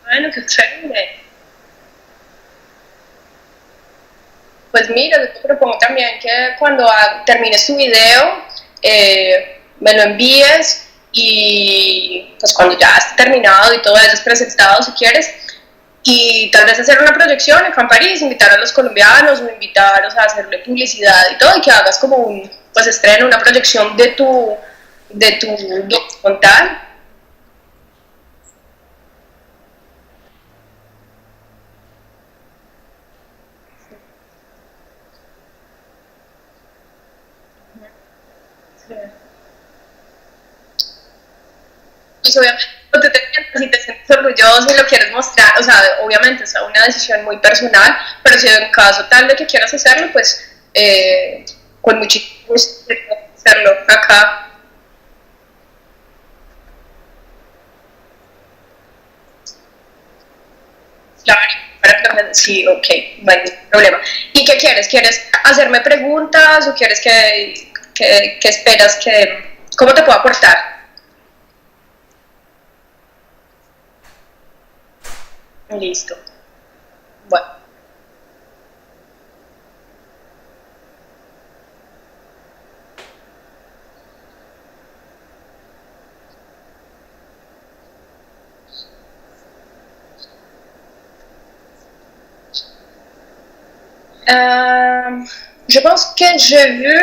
Bueno, qué chévere. Pues mira, yo te propongo también que cuando termines tu video me lo envíes y pues cuando ya esté terminado y todo eso es presentado si quieres y tal vez hacer una proyección acá en París, invitar a los colombianos o invitarlos a hacerle publicidad y todo y que hagas como un pues estreno, una proyección de tu documental. Pues obviamente no te sientes, si te sientes orgulloso y lo quieres mostrar, o sea, obviamente es una decisión muy personal, pero si en caso tal de que quieras hacerlo, pues con muchísimo gusto hacerlo acá. Claro, sí, ok, no hay ningún problema. ¿Y qué quieres? ¿Quieres hacerme preguntas o quieres que esperas que... ¿Cómo te puedo aportar? Listo. Bueno. Je pense que j'ai vu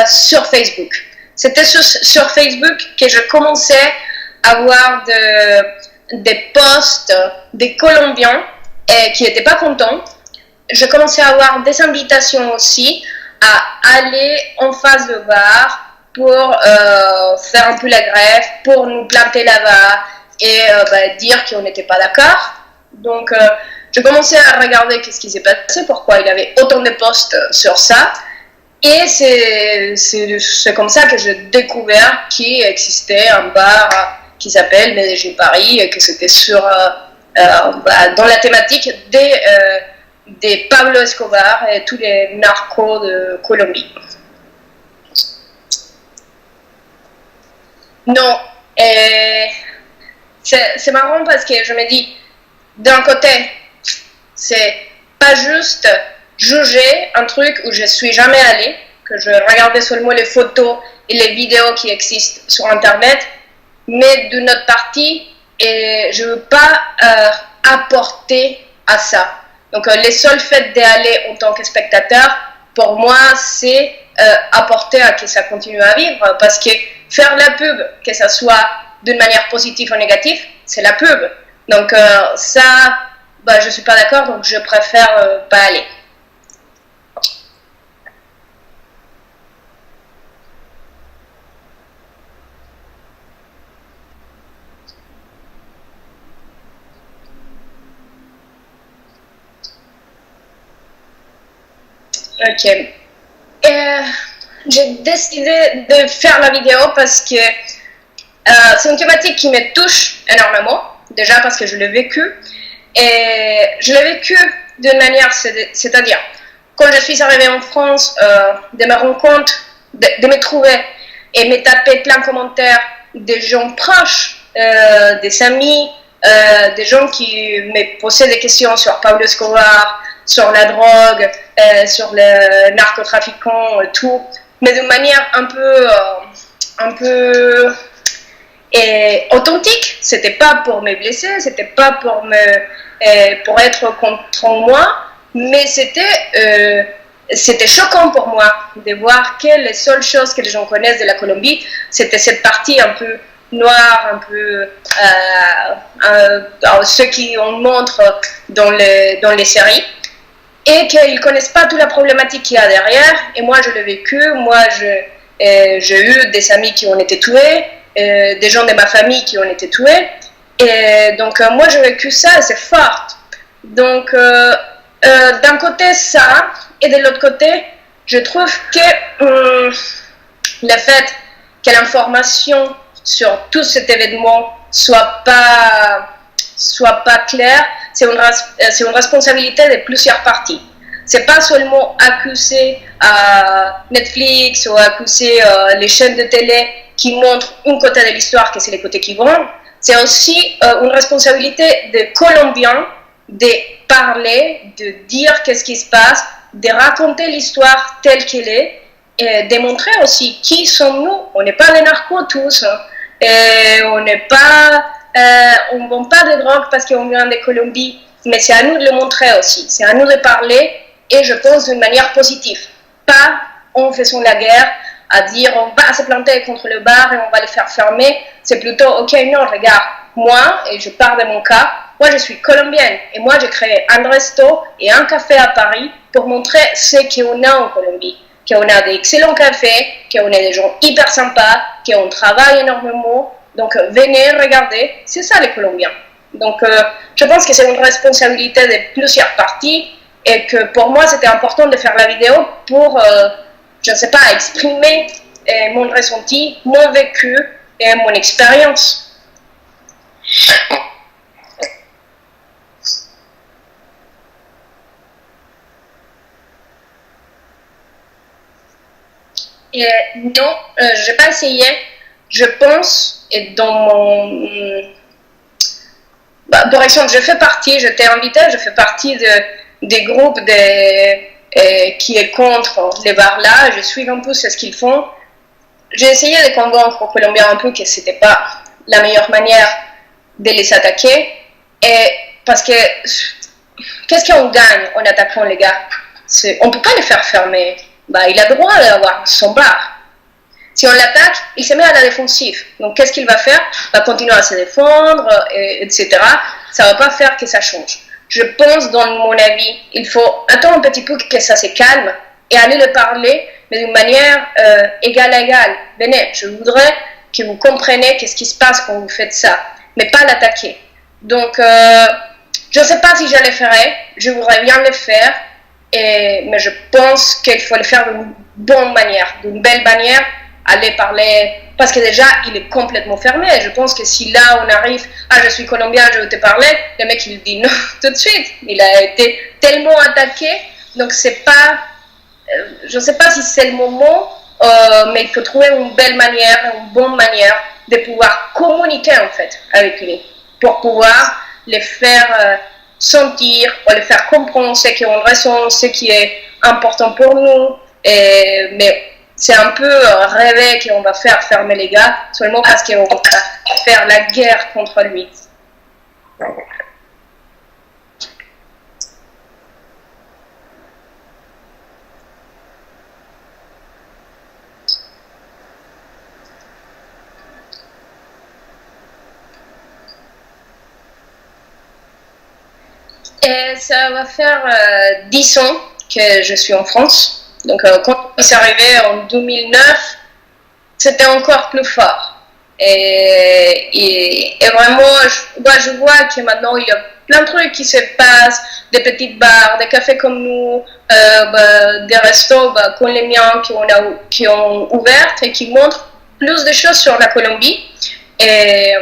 sur Facebook. C'était sur Facebook que je commençais à voir des posts des Colombiens qui n'étaient pas contents. Je commençais à avoir des invitations aussi à aller en face de bar pour faire un peu la grève, pour nous planter là-bas et dire qu'on n'était pas d'accord. Donc, je commençais à regarder qu'est-ce qui s'est passé, pourquoi il avait autant de posts sur ça. Et c'est comme ça que j'ai découvert qu'il existait un bar qui s'appelle Medellín Paris et que c'était dans la thématique des Pablo Escobar et tous les narcos de Colombie. Non, c'est marrant parce que je me dis, d'un côté, c'est pas juste juger un truc où je suis jamais allée, que je regardais seulement les photos et les vidéos qui existent sur internet, mais d'une autre partie, et je veux pas apporter à ça. Donc les seuls faits d'aller en tant que spectateur, pour moi, c'est apporter à que ça continue à vivre, parce que faire la pub, que ça soit d'une manière positive ou négative, c'est la pub. Donc ça, je suis pas d'accord, donc je préfère pas aller. Ok. J'ai décidé de faire la vidéo parce que c'est une thématique qui me touche énormément. Déjà parce que je l'ai vécu. Et je l'ai vécu d'une manière, c'est-à-dire, quand je suis arrivée en France, de me rendre compte, de me trouver et me taper plein de commentaires des gens proches, des amis, des gens qui me posaient des questions sur Pablo Escobar, sur la drogue, sur les narcotrafiquants, tout, mais d'une manière un peu authentique. C'était pas pour me blesser, c'était pas pour être contre moi, mais c'était choquant pour moi de voir que les seules choses que les gens connaissent de la Colombie, c'était cette partie un peu noire, un peu ceux qui on montre dans les séries, et qu'ils ne connaissent pas toute la problématique qu'il y a derrière. Et moi, je l'ai vécu. Moi, j'ai eu des amis qui ont été tués, des gens de ma famille qui ont été tués. Et donc, moi, j'ai vécu ça, et c'est fort. Donc, d'un côté, ça, et de l'autre côté, je trouve que le fait que l'information sur tout cet événement soit pas claire, c'est une responsabilité de plusieurs parties. C'est pas seulement accuser Netflix ou accuser les chaînes de télé qui montrent un côté de l'histoire, que c'est les côtés qui vendent. C'est aussi une responsabilité des Colombiens de parler, de dire qu'est-ce qui se passe, de raconter l'histoire telle qu'elle est, et de montrer aussi qui sommes-nous. On n'est pas des narcos tous, hein. Et on n'est pas, on ne vend pas de drogue parce qu'on vient de Colombie, mais c'est à nous de le montrer aussi. C'est à nous de parler, et je pense d'une manière positive. Pas en faisant la guerre, à dire on va se planter contre le bar et on va le faire fermer. C'est plutôt ok, non, regarde, moi, et je parle de mon cas, moi je suis colombienne et moi j'ai créé un resto et un café à Paris pour montrer ce qu'on a en Colombie. Qu'on a d'excellents cafés, qu'on a des gens hyper sympas, qu'on travaille énormément. Donc venez regarder, c'est ça les Colombiens. Donc je pense que c'est une responsabilité de plusieurs parties, et que pour moi c'était important de faire la vidéo pour, je ne sais pas, exprimer mon ressenti, mon vécu et mon expérience. Et non, je n'ai pas essayé. Je pense, et dans mon... par exemple, j'étais invitée, je fais partie des groupes qui est contre les bars là. Je suis un peu ce qu'ils font. J'ai essayé de convaincre aux Colombiens un peu que ce n'était pas la meilleure manière de les attaquer. Et parce que, qu'est-ce qu'on gagne en attaquant les gars? On ne peut pas les faire fermer. Il a le droit d'avoir son bar. Si on l'attaque, il se met à la défensive. Donc, qu'est-ce qu'il va faire? Il va continuer à se défendre, etc. Ça ne va pas faire que ça change. Je pense, dans mon avis, il faut attendre un petit peu que ça se calme et aller le parler, mais d'une manière égale à égale. Venez, je voudrais que vous compreniez qu'est-ce qui se passe quand vous faites ça, mais pas l'attaquer. Donc, je ne sais pas si je le ferai. Je voudrais bien le faire. Mais je pense qu'il faut le faire d'une bonne manière, d'une belle manière, aller parler, parce que déjà il est complètement fermé. Je pense que si là on arrive, je suis colombien, je veux te parler, le mec il dit non tout de suite. Il a été tellement attaqué, donc c'est pas, je ne sais pas si c'est le moment, mais il faut trouver une belle manière, une bonne manière de pouvoir communiquer en fait avec lui, pour pouvoir les faire sentir, ou le faire comprendre ce qu'on ressent, ce qui est important pour nous. Mais c'est un peu rêver qu'on va faire fermer les gars seulement parce qu'on va faire la guerre contre lui. Et ça va faire 10 ans que je suis en France. Donc quand je suis arrivée en 2009, c'était encore plus fort. Et vraiment, je vois que maintenant, il y a plein de trucs qui se passent, des petites bars, des cafés comme nous, des restos comme les miens qui ont ouvert et qui montrent plus de choses sur la Colombie. Et,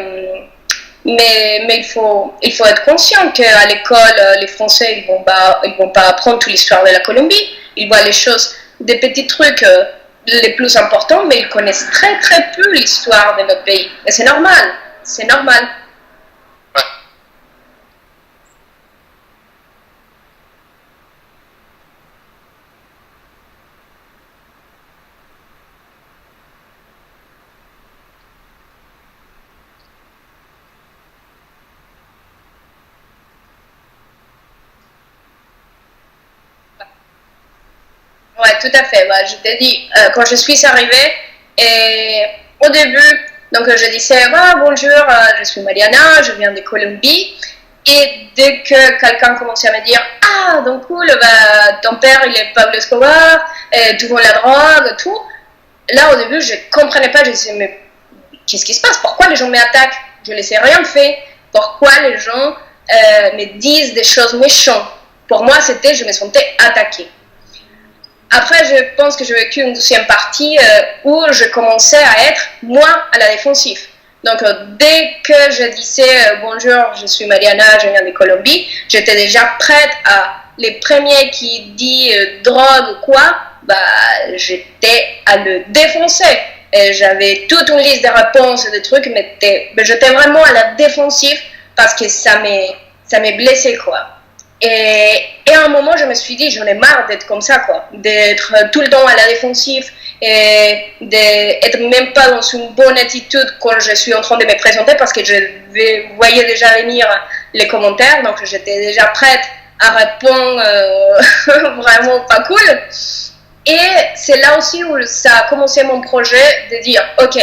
mais il faut être conscient qu'à l'école, les Français, ils vont pas apprendre toute l'histoire de la Colombie. Ils voient les choses, des petits trucs les plus importants, mais ils connaissent très très peu l'histoire de notre pays. Et c'est normal, c'est normal. Ouais, tout à fait. Bah, je t'ai dit, quand je suis arrivée, et au début, donc je disais, ah, bonjour, je suis Mariana, je viens de Colombie. Et dès que quelqu'un commençait à me dire, ah, donc cool, bah, ton père, il est Pablo Escobar, et tu vends la drogue, tout. Là, au début, je ne comprenais pas. Je disais, mais qu'est-ce qui se passe? Pourquoi les gens m'attaquent? Je ne les ai rien fait. Pourquoi les gens me disent des choses méchantes? Pour moi, c'était, je me sentais attaquée. Après, je pense que j'ai vécu une deuxième partie où je commençais à être, moi, à la défensive. Donc, dès que je disais bonjour, je suis Mariana, je viens de Colombie, j'étais déjà prête à les premiers qui disent drogue ou quoi, bah, j'étais à le défoncer. Et j'avais toute une liste de réponses et de trucs, mais j'étais vraiment à la défensive parce que ça m'est blessé, quoi. Et à un moment, je me suis dit, j'en ai marre d'être comme ça, quoi. D'être tout le temps à la défensive et d'être même pas dans une bonne attitude quand je suis en train de me présenter parce que je voyais déjà venir les commentaires, donc j'étais déjà prête à répondre vraiment pas cool. Et c'est là aussi où ça a commencé mon projet de dire, ok,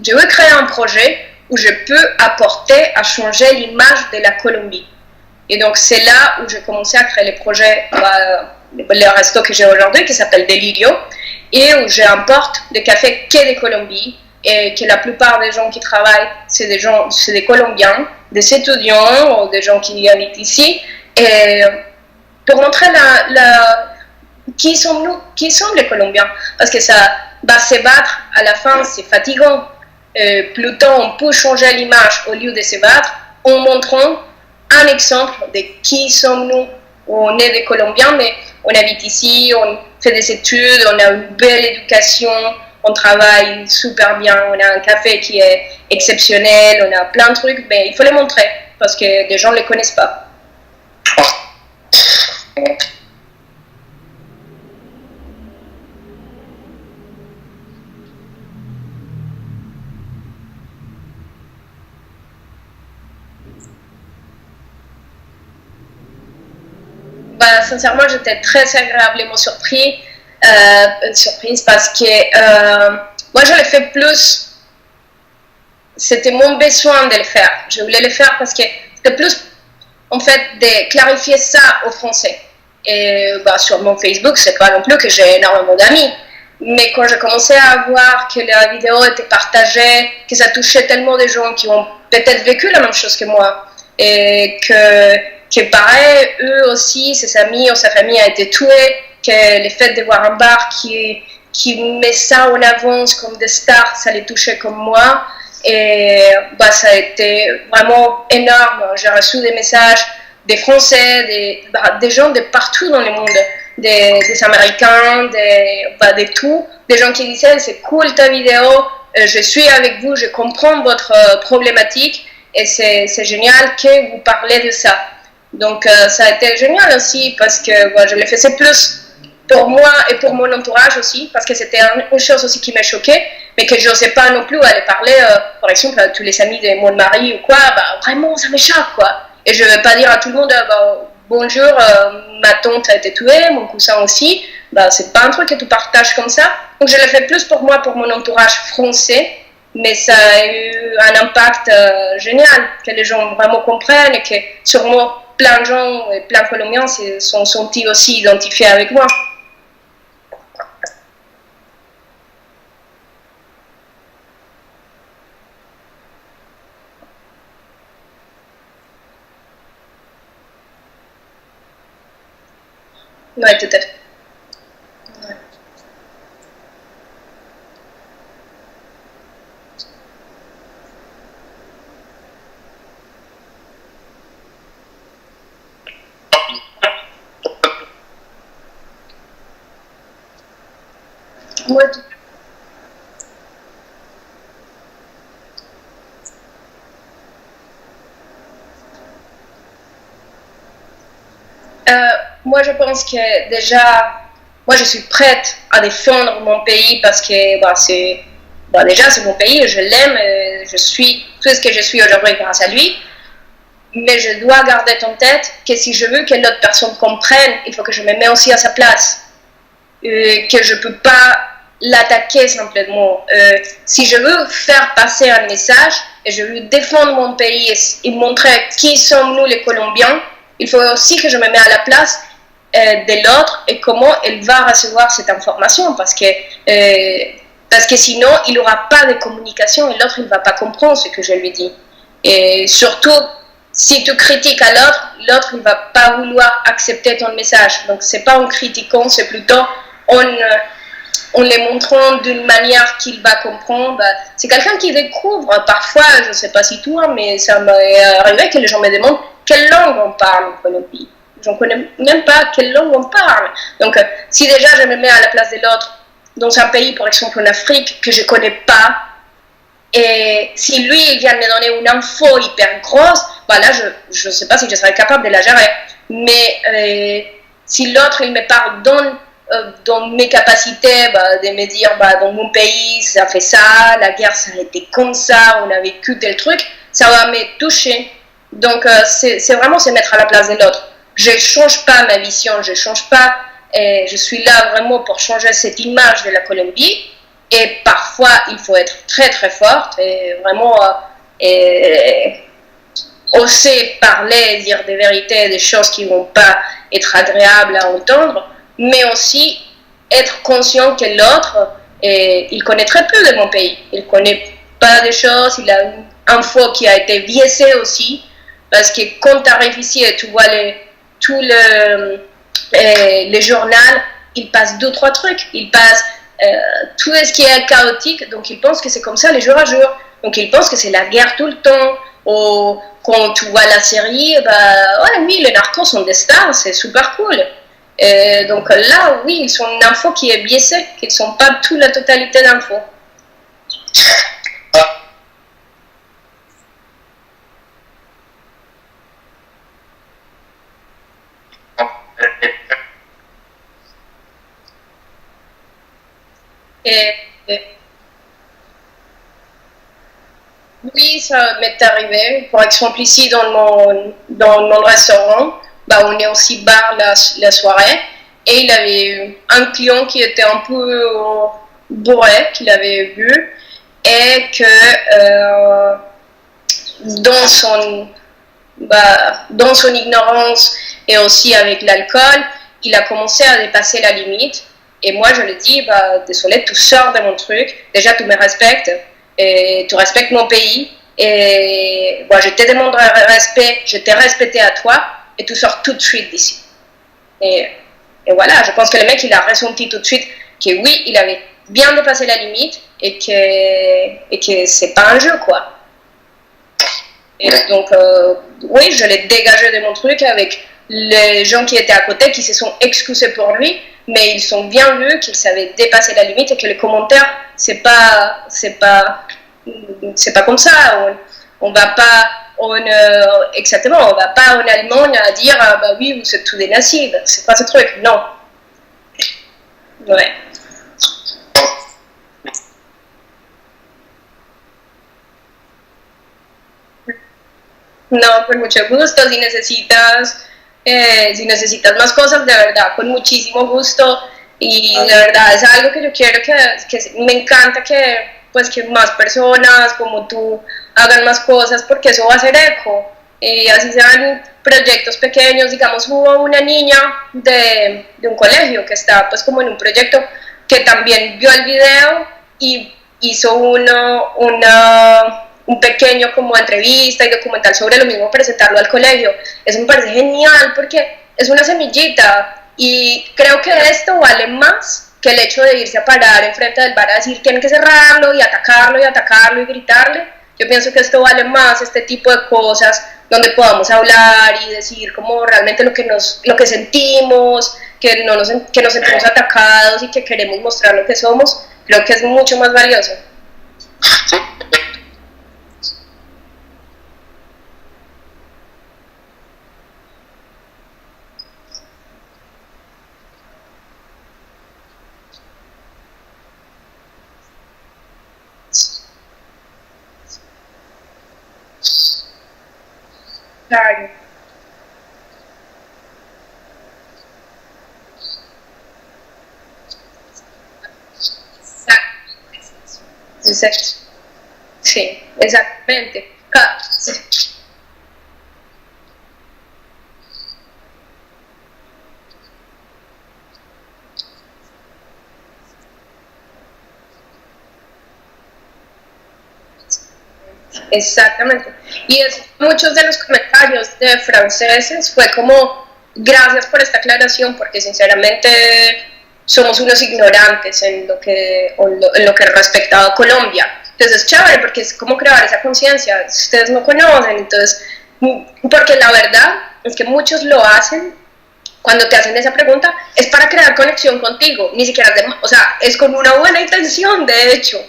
je veux créer un projet où je peux apporter à changer l'image de la Colombie. Et donc, c'est là où j'ai commencé à créer les projets, le resto que j'ai aujourd'hui, qui s'appelle Delirio, et où j'importe des cafés que de Colombie, et que la plupart des gens qui travaillent, c'est des Colombiens, des étudiants, ou des gens qui habitent ici, et pour montrer qui sommes-nous, qui sont les Colombiens, parce que ça va se battre, à la fin, c'est fatigant. Plutôt, on peut changer l'image au lieu de se battre, en montrant un exemple de qui sommes-nous. On est des Colombiens, mais on habite ici, on fait des études, on a une belle éducation, on travaille super bien, on a un café qui est exceptionnel, on a plein de trucs, mais il faut les montrer parce que les gens ne les connaissent pas. Bah, sincèrement, j'étais très agréablement surprise parce que moi, je l'ai fait plus. C'était mon besoin de le faire. Je voulais le faire parce que c'était plus, en fait, de clarifier ça aux Français. Et bah, sur mon Facebook, c'est pas non plus que j'ai énormément d'amis. Mais quand j'ai commencé à voir que la vidéo était partagée, que ça touchait tellement de gens qui ont peut-être vécu la même chose que moi, et que pareil, eux aussi, ses amis ou sa famille a été tués, que le fait de voir un bar qui met ça en avance comme des stars, ça les touchait comme moi. Et bah, ça a été vraiment énorme. J'ai reçu des messages des Français, des gens de partout dans le monde, des Américains, de tout, des gens qui disaient c'est cool ta vidéo, je suis avec vous, je comprends votre problématique et c'est génial que vous parlez de ça. Donc ça a été génial aussi parce que je le faisais plus pour moi et pour mon entourage aussi, parce que c'était une chose aussi qui m'a choquée, mais que je n'osais pas non plus aller parler, par exemple, à tous les amis de mon mari ou quoi, vraiment ça me choque, quoi. Et je ne vais pas dire à tout le monde, bonjour, ma tante a été tuée, mon cousin aussi, c'est pas un truc que tu partages comme ça. Donc je l'ai fait plus pour moi, pour mon entourage français, mais ça a eu un impact génial, que les gens vraiment comprennent et que sûrement plein de gens et plein de Colombiens se sont sentis aussi identifiés avec moi. Ouais, tout à fait. Ouais. Moi, Euh, moi, je pense que déjà, moi, je suis prête à défendre mon pays parce que déjà, c'est mon pays, je l'aime, je suis tout ce que je suis aujourd'hui grâce à lui. Mais je dois garder en tête que si je veux que l'autre personne comprenne, il faut que je me mette aussi à sa place. Que je ne peux pas l'attaquer simplement. Si je veux faire passer un message et je veux défendre mon pays et montrer qui sommes nous les Colombiens, il faut aussi que je me mette à la place de l'autre et comment elle va recevoir cette information parce que sinon il n'aura pas de communication et l'autre il ne va pas comprendre ce que je lui dis. Et surtout, si tu critiques à l'autre, l'autre il ne va pas vouloir accepter ton message. Donc c'est pas en critiquant, c'est plutôt en les montrant d'une manière qu'il va comprendre. C'est quelqu'un qui découvre. Parfois, je ne sais pas si toi, mais ça m'est arrivé que les gens me demandent quelle langue on parle en Colombie. Je ne connais même pas quelle langue on parle. Donc, si déjà je me mets à la place de l'autre dans un pays, par exemple en Afrique, que je ne connais pas, et si lui, il vient de me donner une info hyper grosse, bah là, je ne sais pas si je serais capable de la gérer. Mais si l'autre, il me parle dans mes capacités, de me dire, dans mon pays, ça fait ça, la guerre, ça a été comme ça, on a vécu tel truc, ça va me toucher. Donc, c'est vraiment se mettre à la place de l'autre. Je ne change pas ma vision, je ne change pas, je suis là vraiment pour changer cette image de la Colombie. Et parfois, il faut être très très forte et vraiment oser parler, dire des vérités, des choses qui ne vont pas être agréables à entendre, mais aussi être conscient que l'autre, il connaît très peu de mon pays. Il ne connaît pas des choses, il a une info qui a été biaisée aussi, parce que quand tu arrives ici et tu vois les journaux, il passe deux, trois trucs. Il passe tout ce qui est chaotique, donc ils pensent que c'est comme ça les jours à jour. Donc ils pensent que c'est la guerre tout le temps. Ou quand tu vois la série, ouais, oui, les narcos sont des stars, c'est super cool. Donc là, oui, ils sont une info qui est biaisée, qu'ils ne sont pas toute la totalité d'infos. Et, et oui, ça m'est arrivé. Par exemple, ici dans mon restaurant, on est aussi bar la soirée. Et il avait eu un client qui était un peu bourré, qu'il avait bu. Et que dans son, dans son ignorance et aussi avec l'alcool, il a commencé à dépasser la limite. Et moi, je lui dis, désolé, tu sors de mon truc. Déjà, tu me respectes et tu respectes mon pays. Et je te demande respect, je t'ai respecté à toi et tu sors tout de suite d'ici. Et, et voilà, je pense que le mec, il a ressenti tout de suite que oui, il avait bien dépassé la limite et que c'est pas un jeu, quoi. Et donc, oui, je l'ai dégagé de mon truc avec les gens qui étaient à côté, qui se sont excusés pour lui, mais ils ont bien vu qu'il savait dépasser la limite et que les commentaires, c'est pas comme ça. On va pas, exactement, on va pas en Allemagne à dire, oui, vous êtes tous des nazis. C'est pas ce truc, non. Ouais. No, con mucho gusto. Si necesitas más cosas, de verdad, con muchísimo gusto. Y de verdad es algo que yo quiero que me encanta que más personas como tú hagan más cosas porque eso va a hacer eco. Y así sean proyectos pequeños, digamos, hubo una niña de un colegio que está pues como en un proyecto que también vio el video y hizo un pequeño como entrevista y documental sobre lo mismo, presentarlo al colegio. Eso me parece genial porque es una semillita Y creo que esto vale más que el hecho de irse a parar enfrente del bar a decir tienen que cerrarlo y atacarlo y atacarlo y gritarle. Yo pienso que esto vale más, este tipo de cosas donde podamos hablar y decir como realmente lo que sentimos, que nos sentimos atacados y que queremos mostrar lo que somos. Creo que es mucho más valioso. Claro. Exacto. Sí, exactamente. Exactamente. Y muchos de los comentarios de franceses fue como, gracias por esta aclaración, porque sinceramente somos unos ignorantes en lo que respecta a Colombia. Entonces es chévere porque es como crear esa conciencia. Ustedes no conocen, entonces, porque la verdad es que muchos lo hacen cuando te hacen esa pregunta, es para crear conexión contigo, ni siquiera o sea, es con una buena intención, de hecho,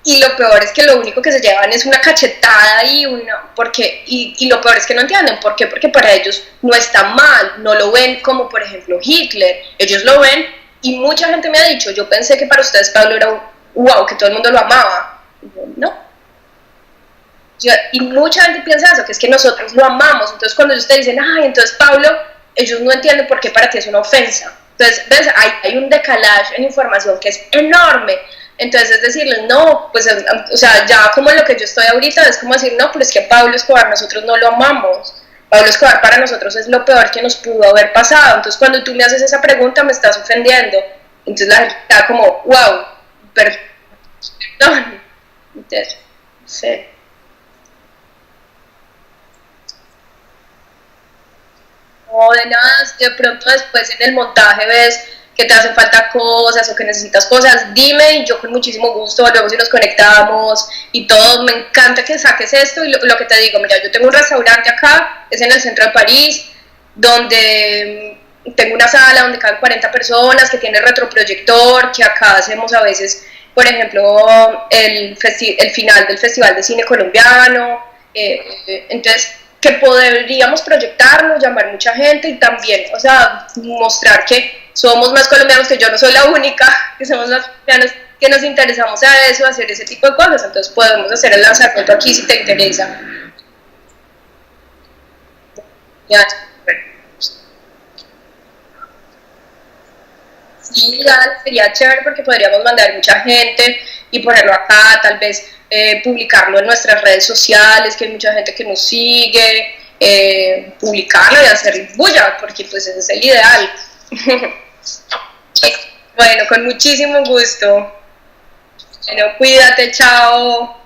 y lo peor es que lo único que se llevan es una cachetada y lo peor es que no entienden por qué, porque para ellos no está mal, no lo ven como por ejemplo Hitler, ellos lo ven y mucha gente me ha dicho, yo pensé que para ustedes Pablo era wow, que todo el mundo lo amaba, y yo, no. Y mucha gente piensa eso, que es que nosotros lo amamos, entonces cuando ellos te dicen, ay, entonces Pablo, ellos no entienden por qué para ti es una ofensa. Entonces, ¿ves? Hay un decalage en información que es enorme. Entonces es decirles, no, pues, o sea, ya como lo que yo estoy ahorita es como decir, no, pero es que Pablo Escobar nosotros no lo amamos. Pablo Escobar para nosotros es lo peor que nos pudo haber pasado. Entonces cuando tú me haces esa pregunta me estás ofendiendo. Entonces la gente está como, wow, perdón. Entonces, sí. O de nada, de pronto después en el montaje ves que te hacen falta cosas o que necesitas cosas, dime y yo con muchísimo gusto volvemos y nos conectamos y todo, me encanta que saques esto y lo que te digo, mira, yo tengo un restaurante acá, es en el centro de París, donde tengo una sala donde caben 40 personas, que tiene retroproyector, que acá hacemos a veces, por ejemplo, el final del Festival de Cine Colombiano, entonces que podríamos proyectarlo, llamar mucha gente y también, o sea, mostrar que somos más colombianos, que yo no soy la única, que somos más colombianos, que nos interesamos a eso, a hacer ese tipo de cosas, entonces podemos hacer el lanzamiento aquí si te interesa. Ya, sí, dale, sería chévere porque podríamos mandar mucha gente y ponerlo acá, tal vez publicarlo en nuestras redes sociales, que hay mucha gente que nos sigue, publicarlo y hacer bulla, porque pues ese es el ideal. Bueno, con muchísimo gusto. Bueno, cuídate, chao.